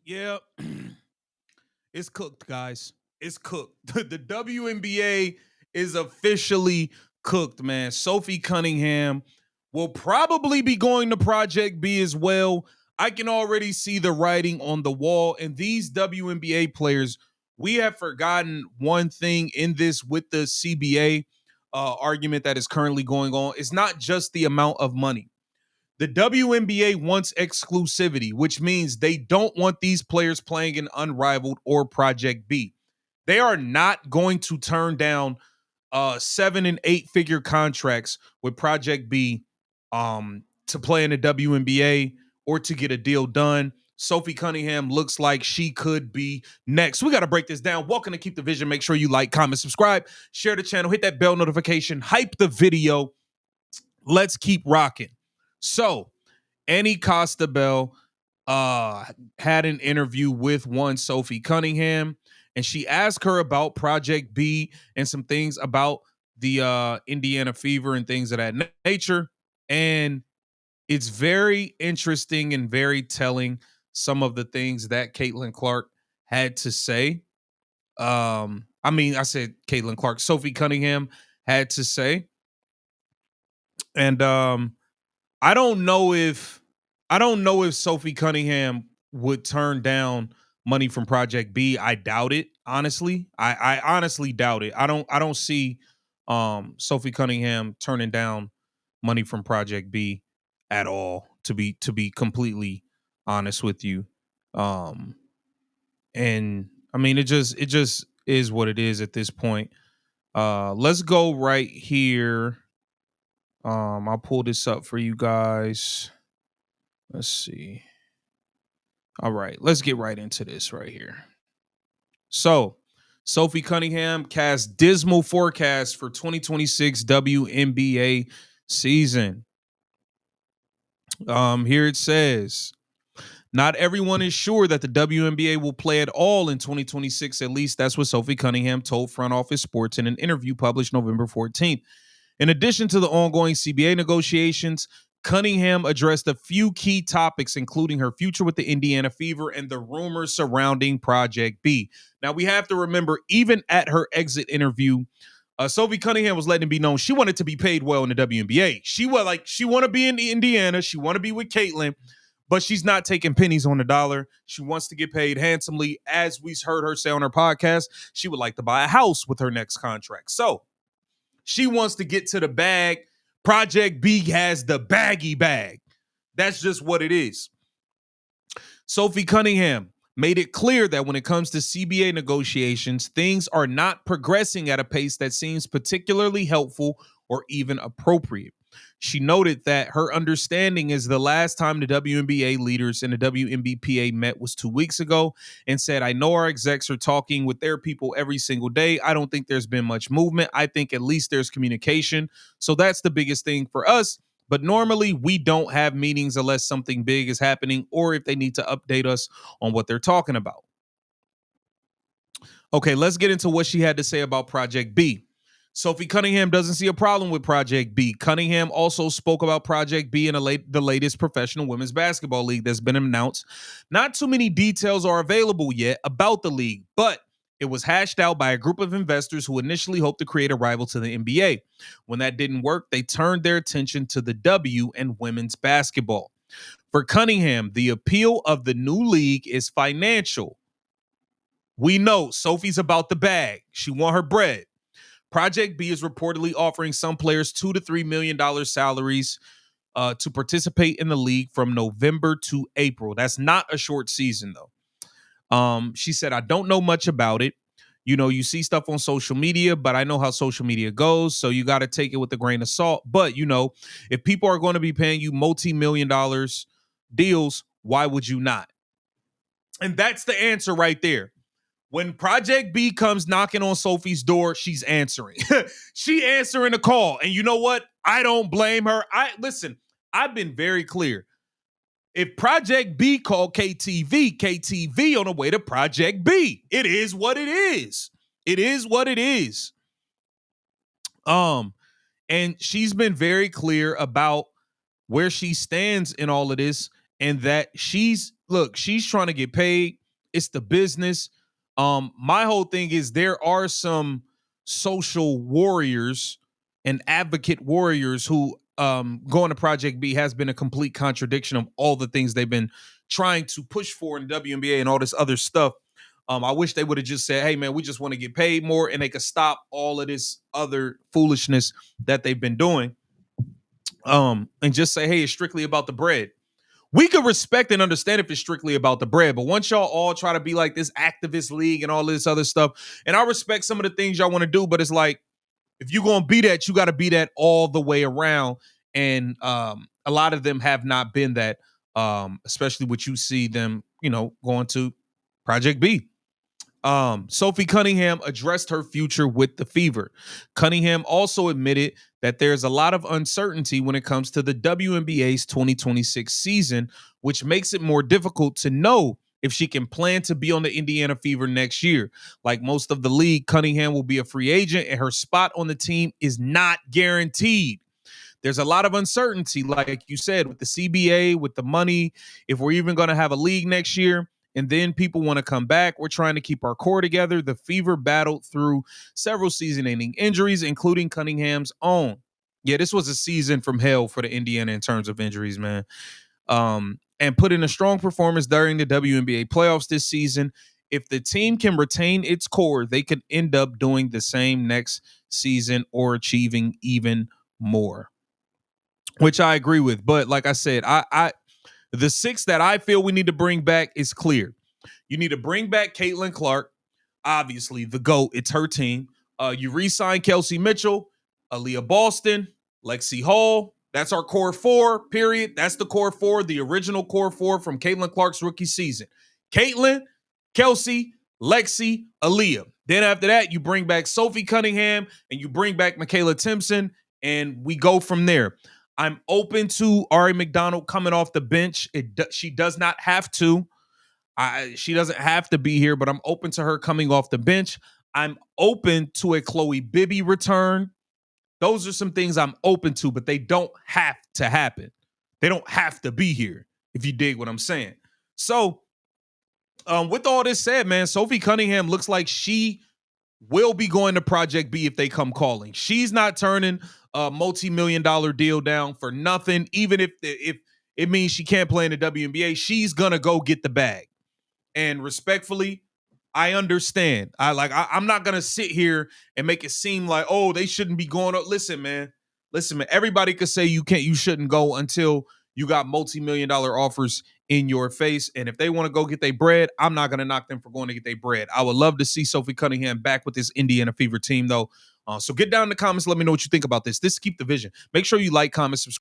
Yeah, it's cooked, guys. It's cooked. The WNBA is officially cooked, man. Sophie Cunningham will probably be going to Project B as well. I can already see the writing on the wall. And these WNBA players, we have forgotten one thing in this with the CBA argument that is currently going on. It's not just the amount of money. The WNBA wants exclusivity, which means they don't want these players playing in Unrivaled or Project B. They are not going to turn down 7 and 8 figure contracts with Project B to play in the WNBA or to get a deal done. Sophie Cunningham looks like she could be next. We got to break this down. Welcome to Keep the Vision. Make sure you like, comment, subscribe, share the channel, hit that bell notification, hype the video. Let's keep rocking. So, Annie Costabel had an interview with one Sophie Cunningham, and she asked her about Project B and some things about the Indiana Fever and things of that nature. And it's very interesting and very telling some of the things that Caitlin Clark had to say. I said Caitlin Clark, Sophie Cunningham had to say. And I don't know if Sophie Cunningham would turn down money from Project B. I doubt it, honestly. I honestly doubt it. I don't see Sophie Cunningham turning down money from Project B at all, to be completely honest with you. Um and I mean, it just is what it is at this point. Let's go right here. I'll pull this up for you guys. Let's see. All right, let's get right into this right here. So, Sophie Cunningham cast dismal forecast for 2026 WNBA season. Here it says, not everyone is sure that the WNBA will play at all in 2026. At least that's what Sophie Cunningham told Front Office Sports in an interview published November 14th. In addition to the ongoing CBA negotiations, Cunningham addressed a few key topics, including her future with the Indiana Fever and the rumors surrounding Project B. Now, we have to remember, even at her exit interview, Sophie Cunningham was letting it be known she wanted to be paid well in the WNBA. She want to be in Indiana. She want to be with Caitlin, but she's not taking pennies on the dollar. She wants to get paid handsomely. As we heard her say on her podcast, she would like to buy a house with her next contract. So, she wants to get to the bag. Project B has the baggy bag. That's just what it is. Sophie Cunningham made it clear that when it comes to CBA negotiations, things are not progressing at a pace that seems particularly helpful or even appropriate. She noted that her understanding is the last time the WNBA leaders and the WNBPA met was 2 weeks ago, and said, I know our execs are talking with their people every single day. I don't think there's been much movement. I think at least there's communication. So that's the biggest thing for us. But normally we don't have meetings unless something big is happening or if they need to update us on what they're talking about. Okay, let's get into what she had to say about Project B. Sophie Cunningham doesn't see a problem with Project B. Cunningham also spoke about Project B in the latest professional women's basketball league that's been announced. Not too many details are available yet about the league, but it was hashed out by a group of investors who initially hoped to create a rival to the NBA. When that didn't work, they turned their attention to the W and women's basketball. For Cunningham, the appeal of the new league is financial. We know Sophie's about the bag. She want her bread. Project B is reportedly offering some players $2 to $3 million salaries to participate in the league from November to April. That's not a short season, though. She said, I don't know much about it. You know, you see stuff on social media, but I know how social media goes, so you got to take it with a grain of salt. But, you know, if people are going to be paying you multi-million dollars deals, why would you not? And that's the answer right there. When Project B comes knocking on Sophie's door, she's answering. She answering the call. And you know what? I don't blame her. I've been very clear. If Project B called KTV on the way to Project B. It is what it is. It is what it is. And she's been very clear about where she stands in all of this, and that she's trying to get paid. It's the business. My whole thing is there are some social warriors and advocate warriors who going to Project B has been a complete contradiction of all the things they've been trying to push for in WNBA and all this other stuff. I wish they would have just said, hey, man, we just want to get paid more, and they could stop all of this other foolishness that they've been doing. And just say, hey, it's strictly about the bread. We could respect and understand if it's strictly about the bread, but once y'all all try to be like this activist league and all this other stuff, and I respect some of the things y'all want to do, but it's like, if you're going to be that, you got to be that all the way around. And a lot of them have not been that, especially what you see them, going to Project B. Sophie Cunningham addressed her future with the Fever. Cunningham also admitted that there's a lot of uncertainty when it comes to the WNBA's 2026 season, which makes it more difficult to know if she can plan to be on the Indiana Fever next year. Like most of the league, Cunningham will be a free agent and her spot on the team is not guaranteed. There's a lot of uncertainty, like you said, with the CBA, with the money, if we're even going to have a league next year. And then people want to come back. We're trying to keep our core together. The Fever battled through several season-ending injuries, including Cunningham's own. Yeah, this was a season from hell for the Indiana in terms of injuries, man. And put in a strong performance during the WNBA playoffs this season. If the team can retain its core, they could end up doing the same next season or achieving even more, which I agree with. But like I said, the six that I feel we need to bring back is clear. You need to bring back Caitlin Clark, obviously the GOAT. It's her team. You re-sign Kelsey Mitchell, Aaliyah Boston, Lexi Hall. That's our core four, period. That's the core four, the original core four from Caitlin Clark's rookie season. Caitlin, Kelsey, Lexi, Aaliyah. Then after that, you bring back Sophie Cunningham and you bring back Michaela Timpson, and we go from there. I'm open to Ari McDonald coming off the bench. She does not have to. She doesn't have to be here, but I'm open to her coming off the bench. I'm open to a Chloe Bibby return. Those are some things I'm open to, but they don't have to happen. They don't have to be here, if you dig what I'm saying. So, with all this said, man, Sophie Cunningham looks like she will be going to Project B if they come calling. She's not turning a multi-million-dollar deal down for nothing. Even if it means she can't play in the WNBA, she's gonna go get the bag. And respectfully, I understand. I'm not gonna sit here and make it seem like, oh, they shouldn't be going up. Listen, man. Everybody could say you shouldn't go until you got multi-million-dollar offers in your face. And if they want to go get their bread, I'm not going to knock them for going to get their bread. I would love to see Sophie Cunningham back with this Indiana Fever team, though. So get down in the comments. Let me know what you think about this. This is Keep the Vision. Make sure you like, comment, subscribe.